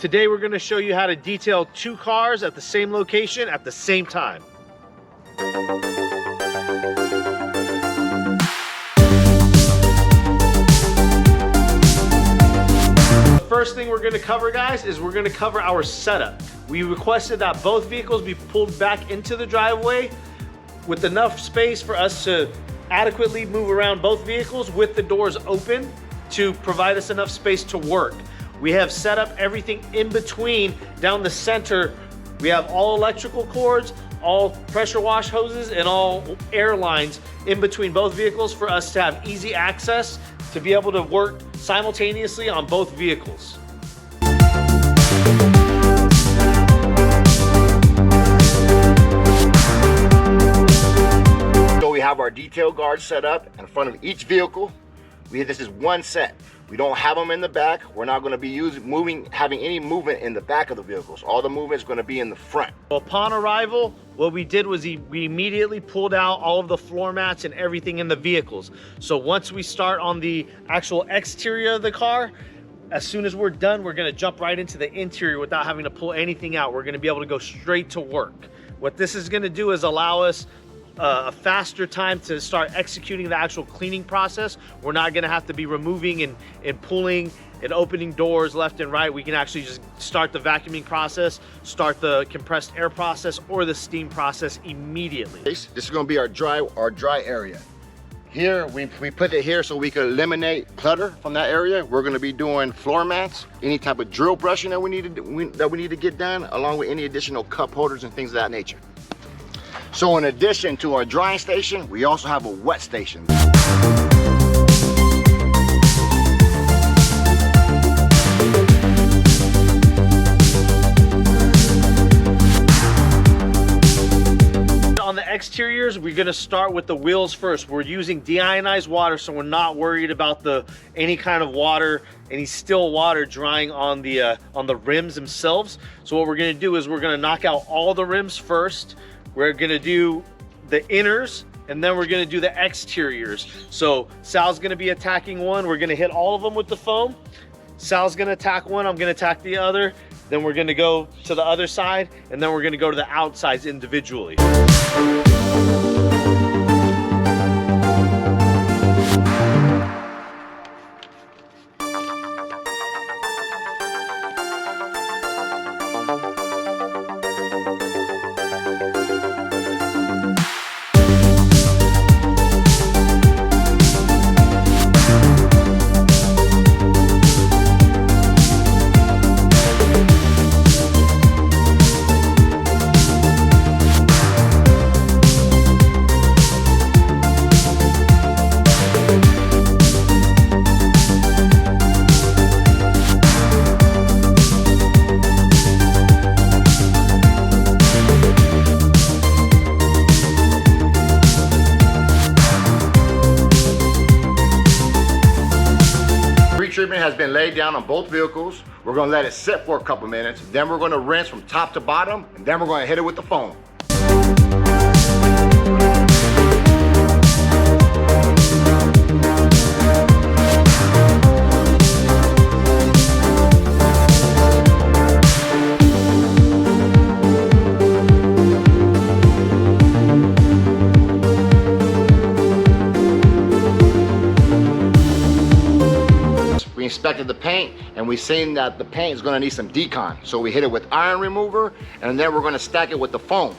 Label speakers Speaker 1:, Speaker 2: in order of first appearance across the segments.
Speaker 1: Today we're going to show you how to detail 2 cars at the same location at the same time. The first thing we're going to cover, guys, is we're going to cover our setup. We requested that both vehicles be pulled back into the driveway with enough space for us to adequately move around both vehicles with the doors open to provide us enough space to work. We have set up everything in between down the center. We have all electrical cords, all pressure wash hoses, and all air lines in between both vehicles for us to have easy access to be able to work simultaneously on both vehicles.
Speaker 2: So we have our detail guards set up in front of each vehicle. This is one set. We don't have them in the back. We're not going to be having any movement in the back of the vehicles. All the movement is going to be in the front.
Speaker 1: Upon arrival, what we did was we immediately pulled out all of the floor mats and everything in the vehicles. So once we start on the actual exterior of the car, as soon as we're done, we're going to jump right into the interior without having to pull anything out. We're going to be able to go straight to work. What this is going to do is allow us a faster time to start executing the actual cleaning process. We're not going to have to be removing and pulling and opening doors left and right. We can actually just start the vacuuming process, start the compressed air process, or the steam process immediately.
Speaker 2: This is going to be our dry area. Here, we put it here so we can eliminate clutter from that area. We're going to be doing floor mats, any type of drill brushing that we need to get done, along with any additional cup holders and things of that nature. So in addition to our drying station, we also have a wet station.
Speaker 1: On the exteriors, we're going to start with the wheels first. We're using deionized water, so we're not worried about any kind of water, any still water drying on the rims themselves. So what we're going to do is we're going to knock out all the rims first. We're gonna do the inners, and then we're gonna do the exteriors. So Sal's gonna be attacking one. We're gonna hit all of them with the foam. Sal's gonna attack one, I'm gonna attack the other. Then we're gonna go to the other side, and then we're gonna go to the outsides individually.
Speaker 2: Treatment has been laid down on both vehicles. We're going to let it sit for a couple minutes. Then we're going to rinse from top to bottom, and then we're going to hit it with the foam. We inspected the paint, and we seen that the paint is going to need some decon. So we hit it with iron remover, and then we're going to stack it with the foam.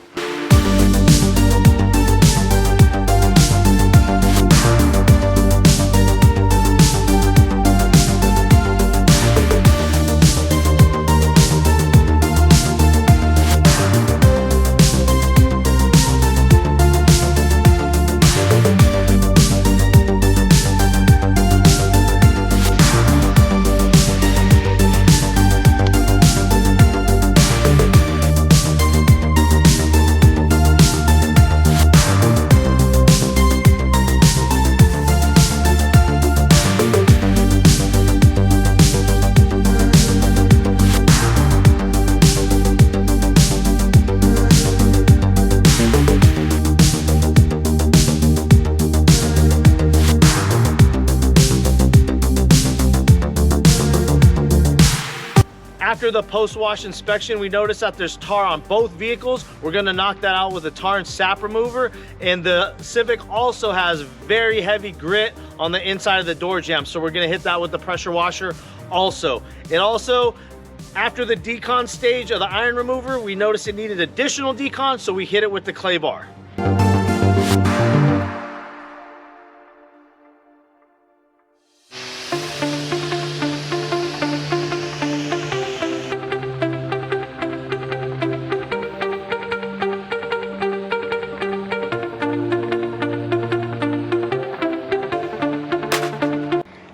Speaker 1: after the post-wash inspection, we noticed that there's tar on both vehicles. We're gonna knock that out with a tar and sap remover. And the Civic also has very heavy grit on the inside of the door jamb. So we're gonna hit that with the pressure washer also. It also, after the decon stage of the iron remover, we noticed it needed additional decon, so we hit it with the clay bar.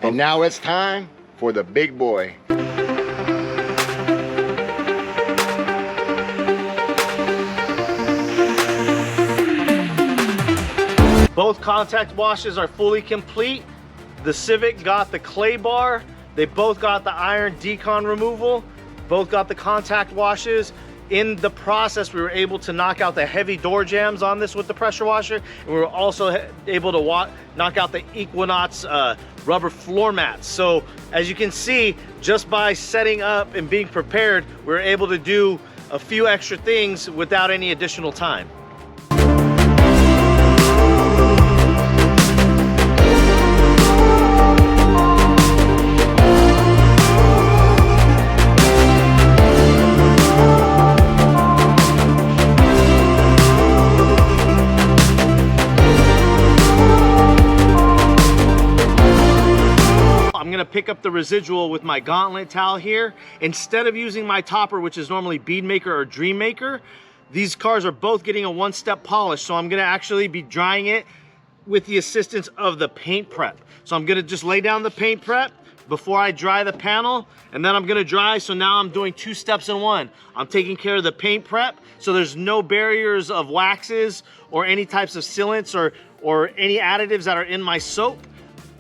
Speaker 2: And now it's time for the big boy.
Speaker 1: Both contact washes are fully complete. The Civic got the clay bar. They both got the iron decon removal. Both got the contact washes. In the process, we were able to knock out the heavy door jambs on this with the pressure washer. And we were also able to knock out the Equinox rubber floor mats. So as you can see, just by setting up and being prepared, we were able to do a few extra things without any additional time. I'm gonna pick up the residual with my gauntlet towel here. Instead of using my topper, which is normally Bead Maker or Dream Maker, these cars are both getting a one-step polish. So I'm gonna actually be drying it with the assistance of the paint prep. So I'm gonna just lay down the paint prep before I dry the panel, and then I'm gonna dry. So now I'm doing 2 steps in one. I'm taking care of the paint prep, so there's no barriers of waxes or any types of sealants or any additives that are in my soap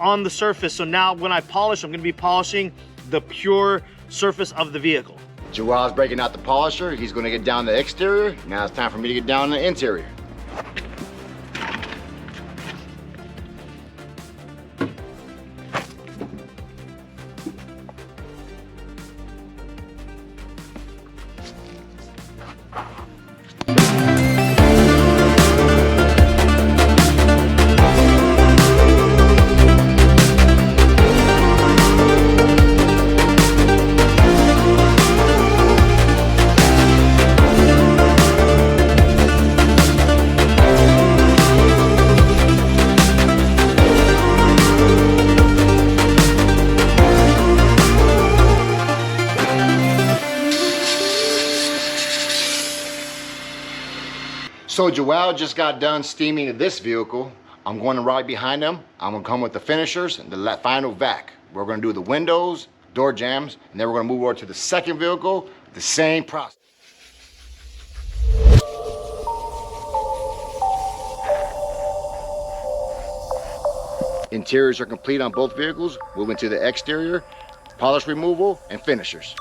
Speaker 1: on the surface. So now when I polish, I'm gonna be polishing the pure surface of the vehicle.
Speaker 2: Joel's breaking out the polisher. He's gonna get down the exterior. Now it's time for me to get down the interior. So Joel just got done steaming this vehicle. I'm going to ride behind him. I'm gonna come with the finishers and the final vac. We're gonna do the windows, door jambs, and then we're gonna move over to the second vehicle, the same process. Interiors are complete on both vehicles. Moving to the exterior, polish removal, and finishers.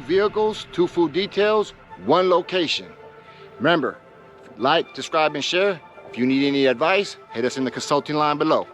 Speaker 2: Vehicles, 2 full details, 1 location. Remember, like, subscribe, and share. If you need any advice, hit us in the consulting line below.